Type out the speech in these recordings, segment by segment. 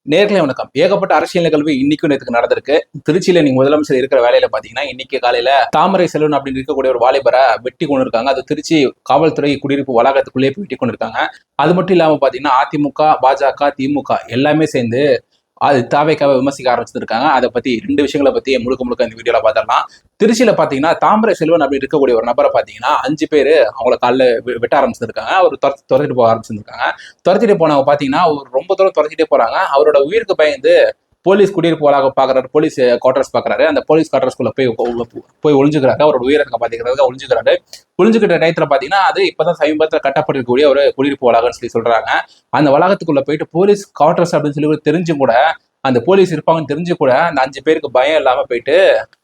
நேர்களை வணக்கம். ஏகப்பட்ட அரசியல் நிகழ்வு இன்னைக்கும் நேற்றுக்கு நடந்திருக்கு. திருச்சியில நீங்க முதலமைச்சர் இருக்கிற வேலையில பாத்தீங்கன்னா, இன்னைக்கு காலையில தாமரை செல்வன் அப்படின்னு இருக்கக்கூடிய ஒரு வாலிபரை வெட்டி கொண்டு இருக்காங்க. அது திருச்சி காவல்துறை குடியிருப்பு வளாகத்துக்குள்ளேயே வெட்டி கொண்டு இருக்காங்க. அது மட்டும் இல்லாம பாத்தீங்கன்னா, அதிமுக, பாஜக, திமுக எல்லாமே சேர்ந்து அது தாவேக்காவை விமர்சிக்க ஆரம்பிச்சிருக்காங்க. அதை பத்தி 2 விஷயங்களை பத்தி முழுக்க முழுக்க இந்த வீடியோல பார்த்தரலாம். திருச்சியில பாத்தீங்கன்னா, தாமரை செல்வன் அப்படி இருக்கக்கூடிய ஒரு நபரை பாத்தீங்கன்னா 5 பேரு அவங்கள காலைல வெட்ட ஆரம்பிச்சிருக்காங்க. அவர் துரத்திட்டு போக ஆரம்பிச்சிருக்காங்க. துரத்திட்டு போனவங்க பாத்தீங்கன்னா ரொம்ப தூரம் துரத்திட்டே போறாங்க. அவரோட உயிருக்கு பயந்து போலீஸ் குடியிருப்பு வளாகம் பாக்குறாரு, போலீஸ் குவார்டர்ஸ் பாக்குறாரு. அந்த போலீஸ் குவார்டர்ஸ்குள்ள போய் ஒளிஞ்சுக்கிறாங்க. அவரோட உயிரை காப்பாத்திக்கிறதுக்கு ஒளிஞ்சுக்கிறாரு. ஒளிஞ்சுக்கிட்ட டயத்துல பாத்தீங்கன்னா, அது இப்பதான் சமீபத்தில் கட்டப்பட்டிருக்கக்கூடிய ஒரு குடியிருப்பு வளாகம்னு சொல்றாங்க. அந்த வளாகத்துக்குள்ள போயிட்டு போலீஸ் குவார்டர்ஸ் அப்படின்னு சொல்லி தெரிஞ்சும் கூட, அந்த போலீஸ் இருப்பாங்கன்னு தெரிஞ்சு கூட அந்த 5 பேருக்கு பயம் இல்லாம போயிட்டு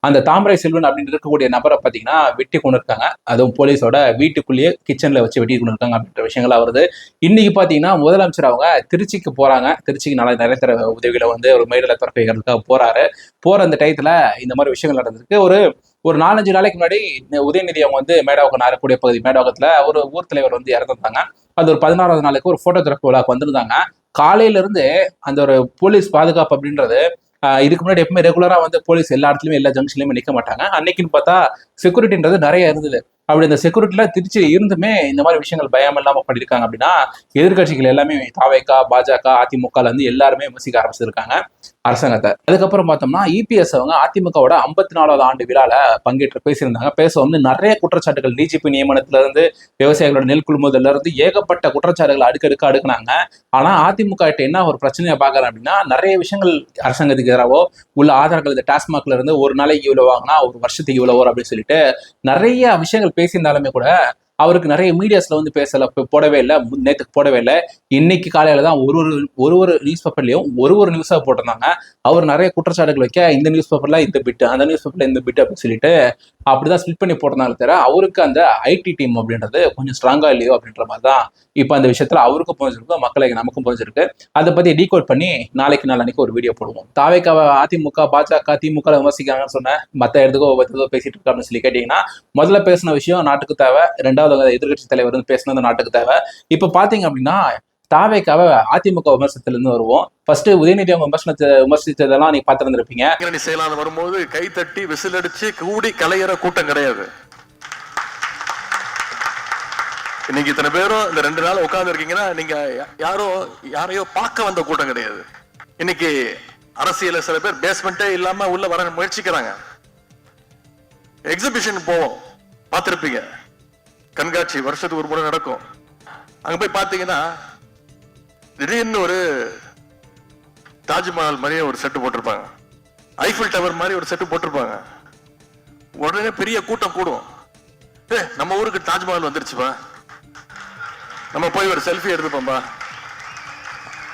அந்த தாமரை செல்வன் அப்படின்னு இருக்கக்கூடிய நபரை பாத்தீங்கன்னா வெட்டி கொண்டு இருக்காங்க. அதுவும் போலீஸோட வீட்டுக்குள்ளேயே கிச்சன்ல வச்சு வெட்டி கொண்டு இருக்காங்க அப்படின்ற விஷயங்களா வருது. இன்னைக்கு பாத்தீங்கன்னா முதலமைச்சர் அவங்க திருச்சிக்கு போறாங்க. திருச்சிக்கு நிறைய தர உதவிகளை ஒரு மேடல திறக்க வைக்கிறதுக்காக போறாரு. போற அந்த டயத்துல இந்த மாதிரி விஷயங்கள் நடந்திருக்கு. ஒரு 4-5 நாளைக்கு முன்னாடி உதயநிதி அவங்க மேடாவுக்கு நாரக்கூடிய பகுதி மேடாவகத்துல ஒரு ஊர் தலைவர் இறந்துருந்தாங்க. அது ஒரு 16வது நாளுக்கு ஒரு போட்டோ திறப்பு விழாக்கு வந்திருந்தாங்க. காலையில இருந்து அந்த ஒரு போலீஸ் பாதுகாப்பு அப்படின்றது இதுக்கு முன்னாடி எப்பவுமே ரெகுலரா போலீஸ் எல்லா இடத்துலயுமே எல்லா ஜங்ஷன்லயுமே நிக்க மாட்டாங்க. அன்னைக்குன்னு பார்த்தா செக்யூரிட்டின்றது நிறைய இருந்தது. அப்படி இந்த செக்யூரிட்டில திருச்சி இருந்துமே இந்த மாதிரி விஷயங்கள் பயம் இல்லாம பண்ணிருக்காங்க அப்படின்னா எதிர்கட்சிகள் எல்லாமே தாவேகா, பாஜக, அதிமுக எல்லாருமே விமர்சிக்க ஆரம்பிச்சிருக்காங்க அரசாங்கத்தை. அதுக்கப்புறம் பார்த்தோம்னா இபிஎஸ் அவங்க அதிமுகவோட 54வது ஆண்டு விழால பங்கேற்று பேசியிருந்தாங்க. பேச நிறைய குற்றச்சாட்டுகள் டிஜிபி நியமனத்துல இருந்து விவசாயிகளோட நெல் கொள்முதல்ல இருந்து ஏகப்பட்ட குற்றச்சாட்டுகள் அடுக்குனாங்க. ஆனா அதிமுக என்ன ஒரு பிரச்சனையை பாக்குறேன் அப்படின்னா, நிறைய விஷயங்கள் அரசாங்கத்துக்கு எதிராகவோ உள்ள ஆதாரங்கள் இந்த டாஸ்மாக்ல இருந்து ஒரு நாளைக்கு இவ்வளவு வாங்கினா ஒரு வருஷத்துக்கு இவ்வளவு வரும் அப்படின்னு சொல்லிட்டு நிறைய விஷயங்கள் பேசியிருந்தாலுமே கூட அவருக்கு நிறைய மீடியாஸ்ல பேசல, போடவே இல்லை. நேற்றுக்கு போடவே இல்லை. இன்னைக்கு காலையில தான் ஒரு நியூஸ் பேப்பர்லயும் ஒரு நியூஸா போட்டிருந்தாங்க. அவர் நிறைய குற்றச்சாட்டுகள் வைக்க இந்த நியூஸ் பேப்பர்ல இந்த பிட்டு, அந்த நியூஸ் பேப்பர்ல இந்த பிட்டு அப்படின்னு சொல்லிட்டு அப்படிதான் ஸ்பிளிட் பண்ணி போட்டனால தவிர அவருக்கு அந்த ஐடி டீம் அப்படின்றது கொஞ்சம் ஸ்ட்ராங்கா இல்லையோ அப்படின்ற மாதிரி தான் இப்ப அந்த விஷயத்துல அவருக்கும் புரிஞ்சிருக்கு, மக்களுக்கு நமக்கும் புரிஞ்சிருக்கு. அதை பத்தி டீகோட் பண்ணி நாளைக்கு ஒரு வீடியோ போடுவோம். தாவேக்காவை அதிமுக, பாஜக, திமுக விமர்சிக்காங்கன்னு சொன்னேன். மத்த இடத்துக்கோ பேசிட்டு இருக்கா அப்படின்னு சொல்லி கேட்டீங்கன்னா, முதல்ல பேசின விஷயம் நாட்டுக்கு தேவை, 2வது எதிர்கட்சி தலைவர் பேசினது நாட்டுக்கு தேவை. இப்ப பாத்தீங்க அப்படின்னா தாவேக்காவை அதிமுக விமர்சனத்துல இருந்து வருவோம். ஃபர்ஸ்ட் உதயநிதி விமர்சித்ததெல்லாம் நீங்க பார்த்திருந்திருப்பீங்க. செயலாளர் வரும்போது கை தட்டி விசில் அடிச்சு கூடி கலையற கூட்டம் கிடையாது. இன்னைக்கு இத்தனை பேரும் இந்த 2 நாள் உட்கார்ந்து இருக்கீங்கன்னா நீங்க யாரையோ பார்க்க வந்த கூட்டம் கிடையாது. இன்னைக்கு அரசியல சில பேர் பேஸ்மெண்டே இல்லாம உள்ள வர முயற்சிக்கிறாங்க. எக்ஸிபிஷன் போவோம், பார்த்திருப்பீங்க. கண்காட்சி வருஷத்துக்கு ஒரு முறை நடக்கும். அங்க போய் பாத்தீங்கன்னா திடீர்னு ஒரு தாஜ்மஹால் மாதிரியே ஒரு செட்டு போட்டிருப்பாங்க, ஐஃபில் டவர் மாதிரி ஒரு செட்டு போட்டிருப்பாங்க. உடனே பெரிய கூட்டம் கூடும். நம்ம ஊருக்கு தாஜ்மஹால் வந்துருச்சுப்பா, நம்ம போய் ஒரு செல்ஃபி எடுத்துப்போம்பா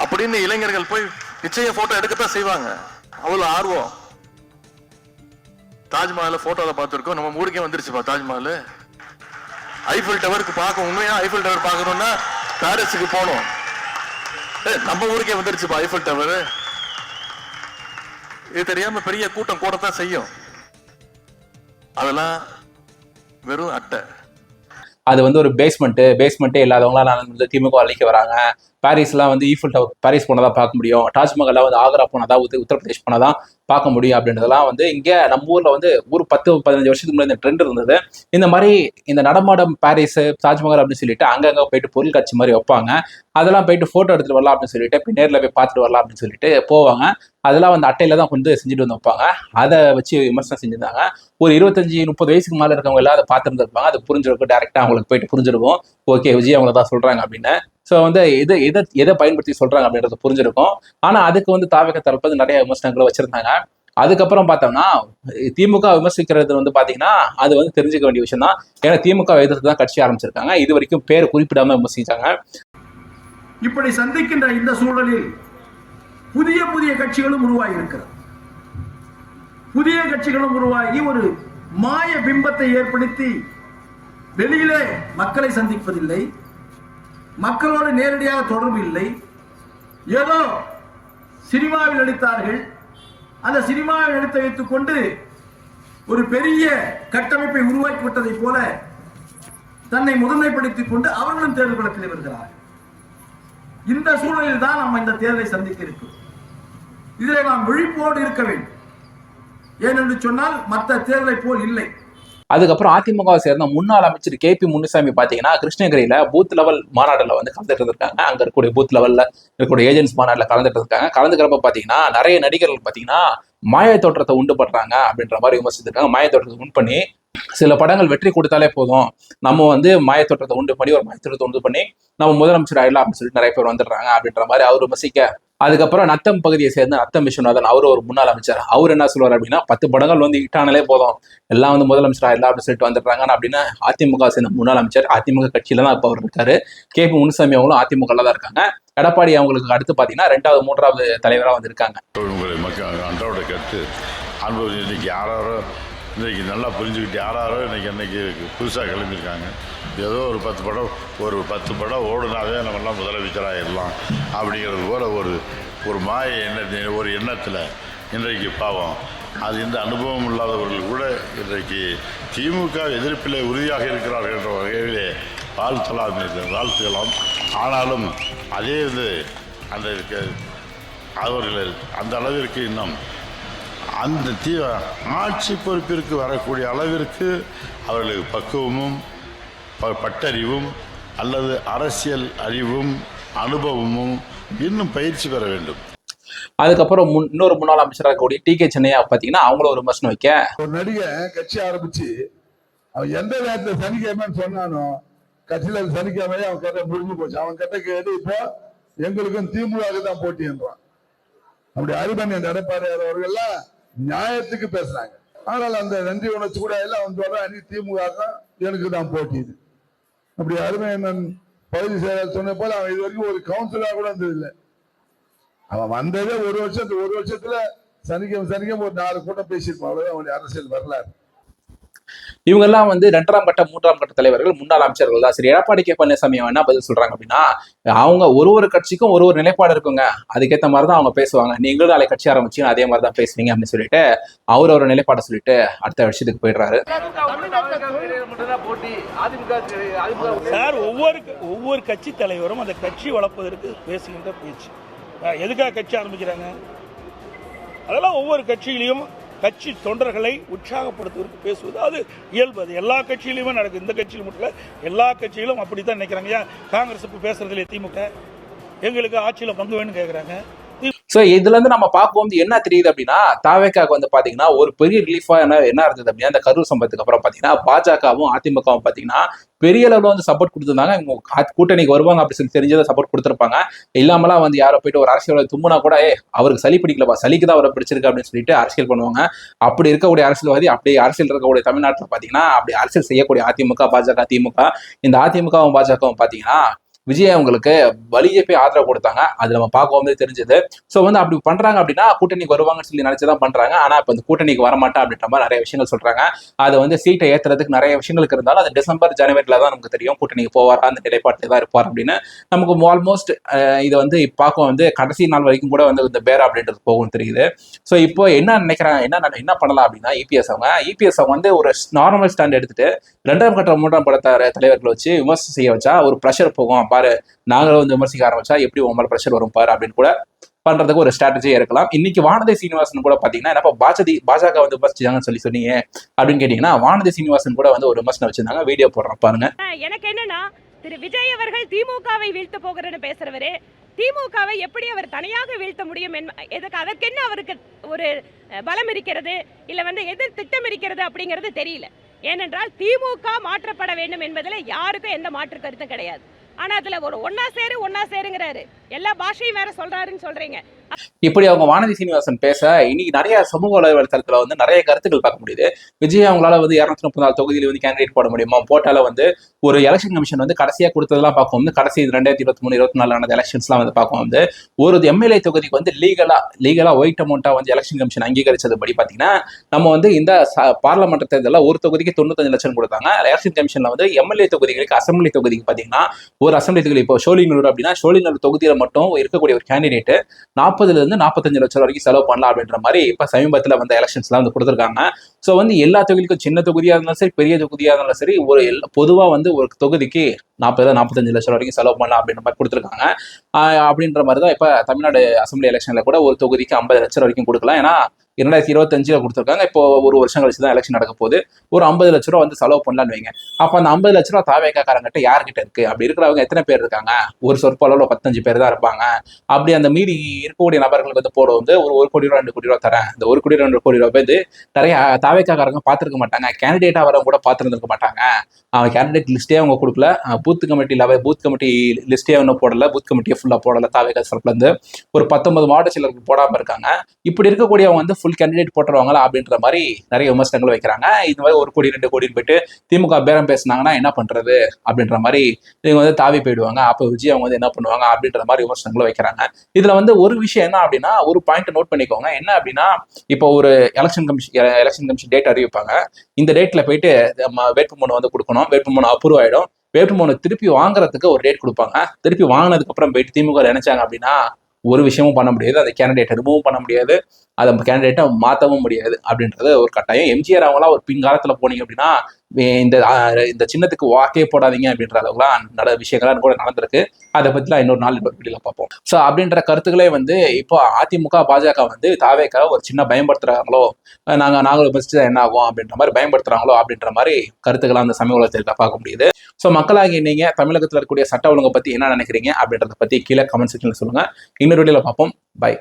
அப்படின்னு இளைஞர்கள் போய் நிச்சயம் போட்டோ எடுக்கத்தான் செய்வாங்க. அவ்வளவு ஆர்வம். தாஜ்மஹால் போட்டோல பார்த்திருக்கோம், நம்ம ஊருக்கே வந்துருச்சுப்பா தாஜ்மஹால். ஐஃபில் டவருக்கு பார்க்க, உண்மையா ஐஃபில் டவர் பார்க்கணும்னா பாரிஸுக்கு போனோம். நம்ம ஊருக்கே வந்துருச்சுப்பா ஐஃபில் டவர். இது தெரியாம பெரிய கூட்டம் கூடத்தான் செய்யும். அதெல்லாம் வெறும் அட்டை. அது ஒரு பேஸ்மெண்ட்டே இல்லாதவங்களா திமுக அழைக்க வராங்க. பாரிஸ்லாம் ஈஃபில் டவர் பாரிஸ் போனதான் பார்க்க முடியும். தாஜ்மஹால் ஆக்ரா போனதான், உத்தரப்பிரதேஷ் போனதான் பார்க்க முடியும் அப்படின்றதெல்லாம் இங்க நம்ம ஊர்ல ஒரு 10-15 வருஷத்துக்கு முன்னாடி இந்த ட்ரெண்ட் இருந்தது. இந்த மாதிரி இந்த நடமாடம் பாரிஸ், தாஜ்மஹால் அப்படின்னு சொல்லிட்டு அங்கங்க போயிட்டு பொருள் காட்சி மாதிரி வைப்பாங்க. அதெல்லாம் போயிட்டு போட்டோ எடுத்துட்டு வரலாம் அப்படின்னு சொல்லிட்டு நேரில் போய் பார்த்துட்டு வரலாம் அப்படின்னு சொல்லிட்டு போவாங்க. அதெல்லாம் அட்டையில தான் செஞ்சுட்டு வைப்பாங்க. அதை வச்சு விமர்சனம் செஞ்சிருந்தாங்க. ஒரு 25-30 வயசுக்கு மேல இருக்கவங்க எல்லாம் அதை பார்த்துருந்துருப்பாங்க. அது புரிஞ்சிருக்கும், டேரக்டா அவங்களுக்கு போயிட்டு புரிஞ்சிருக்கும். ஓகே, விஜய் அவங்கள தான் சொல்றாங்க அப்படின்னு. ஸோ எதை பயன்படுத்தி சொல்றாங்க அப்படின்றது புரிஞ்சிருக்கும். ஆனா அதுக்கு தாவேகா தரப்பு நிறைய விமர்சனங்களை வச்சிருந்தாங்க. அதுக்கப்புறம் பார்த்தோம்னா திமுக விமர்சிக்கிறது பாத்தீங்கன்னா அது தெரிஞ்சுக்க வேண்டிய விஷயம் தான். ஏன்னா திமுக எதிர்த்து தான் கட்சி ஆரம்பிச்சிருக்காங்க. இது வரைக்கும் பேர் குறிப்பிடாம விமர்சிச்சாங்க. இப்படி சந்திக்கின்ற இந்த சூழலில் புதிய புதிய கட்சிகளும் உருவாகி இருக்கிறது. புதிய கட்சிகளும் உருவாகி ஒரு மாய பிம்பத்தை ஏற்படுத்தி வெளியிலே மக்களை சந்திப்பதில்லை, மக்களோடு நேரடியாக தொடர்பு இல்லை. ஏதோ சினிமாவில் நடித்தார்கள், அந்த சினிமாவில் நடித்து வைத்துக் கொண்டு ஒரு பெரிய கட்டமைப்பை உருவாக்கி விட்டதை போல தன்னை முதன்மைப்படுத்திக் கொண்டு அவர்களும் தேர்தல் களத்தில் வருகிறார்கள். இந்த சூழலில் தான் நம்ம இந்த தேர்தலை சந்திக்க இருக்கிறோம். இதில் நாம் விழிப்போடு இருக்க வேண்டும். ஏனென்று சொன்னால் மற்ற தேர்தலை போல் இல்லை. அதுக்கப்புறம் அதிமுகவை சேர்ந்த முன்னாள் அமைச்சர் KP முனுசாமி பாத்தீங்கன்னா கிருஷ்ணகிரியில பூத் லெவல் மாநாடுல வந்து கலந்துட்டு இருக்காங்க. அங்க இருக்கக்கூடிய பூத் லெவல்ல இருக்கக்கூடிய ஏஜென்ட்ஸ் மாநாடுல கலந்துட்டு இருக்காங்க. கலந்துக்கிறப்ப பாத்தீங்கன்னா நிறைய நடிகர்கள் பாத்தீங்கன்னா மாய தோற்றத்தை உண்டு பண்றாங்க அப்படின்ற மாதிரி விமர்சித்திருக்காங்க. மாய தோற்றத்தை உண்டு பண்ணி சில படங்கள் வெற்றி கொடுத்தாலே போதும், நம்ம வந்து மாய தோற்றத்தை உண்டு பண்ணி ஒரு மாய தோற்றத்தை உண்டு பண்ணி நம்ம முதலமைச்சர் ஆயிடலாம் அப்படின்னு சொல்லிட்டு நிறைய பேர் வந்துடுறாங்க அப்படின்ற மாதிரி அவர் விமர்சிக்க, அதுக்கப்புறம் நத்தம் பகுதியை சேர்ந்த நத்தம் விஸ்வநாதன் அவர் ஒரு முன்னாள் அமைச்சர், அவர் என்ன சொல்லுவார் அப்படின்னா 10 படங்கள் வந்து ஹிட்டானாலே போதும், எல்லாம் வந்து முதலமைச்சர் ஆயிடலாம் அப்படின்னு சொல்லிட்டு வந்துடுறாங்க அப்படின்னு அதிமுக சேர்ந்த முன்னாள் அமைச்சர், அதிமுக கட்சியில தான் இப்ப அவர் இருக்காரு. KP முனுசாமி அவங்களும் அதிமுகல தான் இருக்காங்க. எடப்பாடி அவங்களுக்கு அடுத்து பாத்தீங்கன்னா 2வது 3வது தலைவராக வந்து இருக்காங்க. அன்றோட கருத்து அனுபவம் இன்னைக்கு யாரோ இன்றைக்கி நல்லா புரிஞ்சுக்கிட்டு யாரோ இன்னைக்கு புதுசாக கிளம்பியிருக்காங்க. ஏதோ ஒரு 10 படம் ஓடுனாவே நம்மெல்லாம் முதலமைச்சராகிடலாம் அப்படிங்கிறது போல் ஒரு மாய ஒரு எண்ணத்தில் இன்றைக்கு பாவம் அது இந்த அனுபவம் இல்லாதவர்கள் கூட இன்றைக்கு திமுக எதிர்ப்பிலே உறுதியாக இருக்கிறார்கள் என்ற வகையிலே வாழ்த்துக்கலாம். ஆனாலும் அதே இது அந்த அவர்கள் அந்த அளவிற்கு இன்னும் அந்த ஆட்சி பொறுப்பிற்கு வரக்கூடிய அளவிற்கு அவர்களுக்கு பக்குவமும் பட்டறிவும் அல்லது அரசியல் அறிவும் அனுபவமும் இன்னும் பயிற்சி பெற வேண்டும். அதுக்கப்புறம் இன்னொரு முன்னாள் அமைச்சராக இருக்கக்கூடிய TK சென்னையா பாத்தீங்கன்னா அவங்களும் ஒரு விமர்சனம் வைக்க, ஒரு நடிகன் கட்சி ஆரம்பிச்சு அவன் எந்த நேரத்துல சனிக்கிழமைன்னு சொன்னானோ கட்சியில சனிக்கிழமையே அவன் கட்ட முடிஞ்சு போச்சு. அவன் கட்ட கேட்டு இப்போ எங்களுக்கும் திமுக தான் போட்டி என்றான். அப்படி அருமன் எடப்பாடி அவர்கள்லாம் நியாயத்துக்கு பேசுறாங்க. ஆனால் அந்த நன்றி உணர்ச்சி கூட எல்லாம் அவன் சொல்றான், நீ திமுக எனக்கு தான் போட்டி. அப்படி அருமையண்ணன் பகுதி செயலாளர் சொன்ன போல அவன் இது வரைக்கும் ஒரு கவுன்சிலரா கூட இருந்தது இல்லை. அவன் வந்ததே ஒரு வருஷத்துல சனிக்கிழமை ஒரு 4 கூட்டம் பேசியிருப்பான். அவ்வளவுதான் அவனுடைய அரசியல் வரலாறு. இவங்க எல்லாம் வந்து 2ஆம் கட்ட 3ஆம் கட்ட தலைவர்கள், முன்னாள் அமைச்சர்கள் தான். சரி, எடப்பாடி K பழனிசாமி என்ன பதில் சொல்றாங்க அப்படின்னா, அவங்க ஒரு கட்சிக்கும் ஒரு நிலைப்பாடு இருக்குங்க, அதுக்கேற்ற மாதிரி தான் அவங்க பேசுவாங்க, நீங்களும் நாளை கட்சி ஆரம்பிச்சு அதே மாதிரி தான் பேசுவீங்க அப்படின்னு சொல்லிட்டு அவர் ஒரு நிலைப்பாடை சொல்லிட்டு அடுத்த விஷயத்துக்கு போயிடுறாரு. சார், ஒவ்வொரு கட்சி தலைவரும் அந்த கட்சி வளர்ப்பதற்கு பேசுகின்ற பேச்சு. எதுக்காக கட்சி ஆரம்பிக்கிறாங்க? அதெல்லாம் ஒவ்வொரு கட்சியிலையும் கட்சி தொண்டர்களை உற்சாகப்படுத்துவதற்கு பேசுவது அது இயல்பு. அது எல்லா கட்சியிலுமே நடக்குது. இந்த கட்சியில் மட்டும் எல்லா கட்சியிலும் அப்படித்தான் நினைக்கிறாங்க. ஏன் காங்கிரஸ் இப்ப பேசுறதுல திமுக எங்களுக்கு ஆட்சியில பங்கு வேணும்னு கேட்கறாங்க. சோ இதுல இருந்து நம்ம பார்க்கும்போது என்ன தெரியுது அப்படின்னா, தாவேக்காக்கு வந்து பாத்தீங்கன்னா ஒரு பெரிய ரிலீஃபா என்ன இருந்தது அப்படின்னா, இந்த கரூர் சம்பவத்துக்கு அப்புறம் பாத்தீங்கன்னா பாஜகவும் அதிமுகவும் பாத்தீங்கன்னா பெரிய அளவுல வந்து சப்போர்ட் கொடுத்துருந்தாங்க. இவங்க கூட்டணிக்கு வருவாங்க அப்படின்னு சொல்லி தெரிஞ்சதை சப்போர்ட் கொடுத்துருப்பாங்க. இல்லாமலாம் வந்து யாரோ போயிட்டு ஒரு அரசியல் தும்முனா கூட அவருக்கு சளி பிடிக்கலப்பா, சளிக்கு தான் அவரை பிடிச்சிருக்கு அப்படின்னு சொல்லிட்டு அரசியல் பண்ணுவாங்க. அப்படி இருக்கக்கூடிய அரசியல்வாதி, அப்படி அரசியல் இருக்கக்கூடிய தமிழ்நாட்டில் பாத்தீங்கன்னா அப்படி அரசியல் செய்யக்கூடிய அதிமுக, பாஜக, திமுக, இந்த அதிமுகவும் பாஜகவும் பாத்தீங்கன்னா விஜய் அவங்களுக்கு வலியை போய் ஆதரவு கொடுத்தாங்க. அது நம்ம பார்க்கும்போது தெரிஞ்சது. ஸோ வந்து அப்படி பண்றாங்க அப்படின்னா கூட்டணிக்கு வருவாங்கன்னு சொல்லி நினைச்சுதான் பண்றாங்க. ஆனா இப்ப இந்த கூட்டணிக்கு வரமாட்டா அப்படின்ற மாதிரி நிறைய விஷயங்கள் சொல்றாங்க. அதை வந்து சீட்டை ஏத்துறதுக்கு நிறைய விஷயங்களுக்கு இருந்தாலும் அது டிசம்பர் ஜனவரில தான் நமக்கு தெரியும் கூட்டணிக்கு போவாரா, அந்த நிலைப்பாட்டில் தான் இருப்பார் அப்படின்னு நமக்கு ஆல்மோஸ்ட் இதை வந்து பார்க்க வந்து கடைசி நாள் வரைக்கும் கூட வந்து இந்த பேரா அப்படின்றது போகும் தெரியுது. ஸோ இப்போ என்ன நினைக்கிறாங்க, என்ன பண்ணலாம் அப்படின்னா, இபிஎஸ் அவங்க வந்து ஒரு நார்மல் ஸ்டாண்ட் எடுத்துட்டு 2ஆம் கட்ட 3ஆம் கட்ட தலைவர்களை வச்சு விமர்சனம் செய்ய வச்சா ஒரு ப்ரெஷர் போகும் பாரு, நாங்களும் வந்து விமர்சிக்க ஆரம்பிச்சா எப்படி உங்க மேல ப்ரெஷர் வரும் பாரு அப்படின்னு கூட பண்றதுக்கு ஒரு ஸ்ட்ராட்டஜியா இருக்கலாம். இன்னைக்கு வானதி சீனிவாசன் கூட பாத்தீங்கன்னா, என்னப்பா பாஜக வந்து விமர்சிச்சாங்கன்னு சொல்லி சொன்னீங்க அப்படின்னு கேட்டீங்கன்னா, வானதி சீனிவாசன் கூட வந்து ஒரு விமர்சனம் வச்சிருந்தாங்க. வீடியோ போடுறோம் பாருங்க. எனக்கு என்னன்னா, திரு விஜய் அவர்கள் திமுகவை வீழ்த்த போகிறேன்னு பேசுறவரு, திமுகவை எப்படி அவர் தனியாக வீழ்த்த முடியும், அதற்கு என்ன அவருக்கு ஒரு பலம் இருக்கிறது, இல்ல வந்து எதிர் திட்டம் இருக்கிறது அப்படிங்கிறது தெரியல. ஏனென்றால் திமுக மாற்றப்பட வேண்டும் என்பதில் யாருக்கும் எந்த மாற்று கருத்தும் கிடையாது. ஆனா அதுல ஒரு ஒன்னா சேருங்கிறாரு, எல்லா பாஷையும் வேற சொல்றாருன்னு சொல்றீங்க. இப்படி அவங்க வானதி சீனிவாசன் பேச இன்னைக்கு நிறைய சமூக வலைதளத்துல வந்து நிறைய கருத்துக்கள் பார்க்க முடியுது. விஜய் அவங்களால வந்து 234 தொகுதியில வந்து கேண்டிடேட் போட முடியுமா, போட்டால வந்து ஒரு எலெக்ஷன் கமிஷன் வந்து கடைசியா கொடுத்ததெல்லாம் பார்க்கும் வந்து கடைசி 2023-24 நடந்த எலெக்ஷன்ஸ்லாம் வந்து பார்க்கும் வந்து ஒரு எம்எல்ஏ தொகுதிக்கு வந்து லீகலா ஒயிட் அமௌண்டா வந்து எலெக்ஷன் கமிஷன் அங்கீகரிச்சது படி பாத்தீங்கன்னா, நம்ம வந்து இந்த பார்லமெண்ட் தேர்தலில் ஒரு தொகுதிக்கு 95 லட்சம் கொடுத்தாங்க. எலெக்ஷன் கமிஷன்ல வந்து எம்எல்ஏ தொகுதிகளுக்கு, அசம்பிளி தொகுதிக்கு பாத்தீங்கன்னா ஒரு அசம்பிளி தொகுதி இப்போ ஷோலிங்கூர் அப்படின்னா ஷோலிங்கூர் தொகுதியில மட்டும் இருக்கக்கூடிய ஒரு கேண்டிடேட் 40-45 லட்சம் வரைக்கும் செலவு பண்ணலாம் அப்படின்ற மாதிரி இப்ப சமீபத்தில் வந்த எலெக்ஷன்ஸ்லாம் வந்து கொடுத்துருக்காங்க. ஸோ வந்து எல்லா தொகுதிக்கும் சின்ன தொகுதியா இருந்தாலும் சரி, பெரிய தொகுதியா இருந்தாலும் சரி, ஒரு பொதுவா வந்து ஒரு தொகுதிக்கு 40-45 லட்சம் வரைக்கும் செலவு பண்ணலாம் அப்படின்ற மாதிரி கொடுத்துருக்காங்க. அப்படின்ற மாதிரி தான் இப்ப தமிழ்நாடு அசம்பிளி எலெக்ஷன்ல கூட ஒரு தொகுதிக்கு 50 லட்சம் வரைக்கும் கொடுக்கலாம். ஏன்னா 2025 கொடுத்துருக்காங்க. இப்போ ஒரு வருஷம் கழிச்சு தான் எலெக்ஷன் நடக்க போகுது. ஒரு 50 லட்ச ரூபா வந்து செலவு பண்ணலான்னு வைங்க. அப்ப அந்த 50 லட்ச ரூபா தாவேக்காரங்கிட்ட யார்கிட்ட இருக்கு? அப்படி இருக்கிறவங்க எத்தனை பேர் இருக்காங்க? ஒரு சொற்ப அளவுல 15 பேர் தான் இருப்பாங்க. அப்படி அந்த மீறி இருக்கக்கூடிய நபர்களுக்கு வந்து போட வந்து ஒரு 1 கோடி ரூபா 2 கோடி ரூபா தரேன். இந்த 1 கோடி 2 கோடி ரூபாய் வந்து நிறைய தாவேக்காரங்க பார்த்துருக்க மாட்டாங்க. கேண்டிடேட்டா வரவங்க கூட பார்த்துருந்துருக்க மாட்டாங்க. அவன் கேண்டிடேட் லிஸ்டே அவங்க கொடுக்கல. பூத் கமிட்டி லிஸ்டே ஒன்றும் போடல. பூத் கமிட்டியை ஃபுல்லா போடல. தாவேக்கா தரப்புல இருந்து ஒரு 19 மாவட்ட செயலர்கள் போடாம இருக்காங்க. இப்படி இருக்கக்கூடியவங்க வந்து ஃபுல் கேண்டிடேட் போட்டுருவாங்களா அப்படின்ற மாதிரி நிறைய விமர்சனங்கள் வைக்கிறாங்க. இது மாதிரி 1 கோடி 2 கோடின்னு போயிட்டு திமுக பேரம் பேசினாங்கன்னா என்ன பண்றது அப்படின்ற மாதிரி இவங்க வந்து தாவி போயிடுவாங்க. அப்ப விஜய் அவங்க வந்து என்ன பண்ணுவாங்க அப்படின்ற மாதிரி விமர்சனங்களை வைக்கிறாங்க. இதுல வந்து ஒரு விஷயம் என்ன அப்படின்னா, ஒரு பாயிண்ட் நோட் பண்ணிக்கோங்க. என்ன அப்படின்னா, இப்போ ஒரு எலெக்ஷன் கமிஷன் டேட் அறிவிப்பாங்க. இந்த டேட்ல போயிட்டு வேட்புமனு வந்து கொடுக்கணும். வேட்புமனு அப்ரூவ் ஆயிடும். வேட்புமனு திருப்பி வாங்குறதுக்கு ஒரு டேட் கொடுப்பாங்க. திருப்பி வாங்கினதுக்கு அப்புறம் போயிட்டு திமுக நினைச்சாங்க அப்படின்னா ஒரு விஷயமும் பண்ண முடியாது. அந்த கேண்டிடேட் ரிமூவும் பண்ண முடியாது. அதை கேண்டிடேட்டை மாற்றவும் முடியாது அப்படின்றது ஒரு கட்டாயம். எம்ஜிஆர் அவங்களாம் ஒரு பின்காலத்துல போனீங்க அப்படின்னா இந்த சின்னத்துக்கு வாக்கே போடாதீங்க அப்படின்ற அளவுக்குலாம் விஷயங்கள்லாம் கூட நடந்திருக்கு. அதை பத்திலாம் இன்னொரு நாள் வீடியோல பார்ப்போம். ஸோ அப்படின்ற கருத்துக்களே வந்து இப்போ அதிமுக பாஜக வந்து தாவேக்காக ஒரு சின்ன பயன்படுத்துறாங்களோ, நாங்களும் பஸ்ட்டு என்ன ஆகும் அப்படின்ற மாதிரி பயன்படுத்துறாங்களோ அப்படின்ற மாதிரி கருத்துக்களை அந்த சமீப உலகத்தில் பார்க்க முடியுது. ஸோ மக்களாகி நீங்க தமிழகத்தில் இருக்கக்கூடிய சட்ட ஒழுங்கை பத்தி என்ன நினைக்கிறீங்க அப்படின்றத பத்தி கீழே கமெண்ட் செக்ஷன்ல சொல்லுங்க. இன்னொரு வீடியோல பார்ப்போம். பை.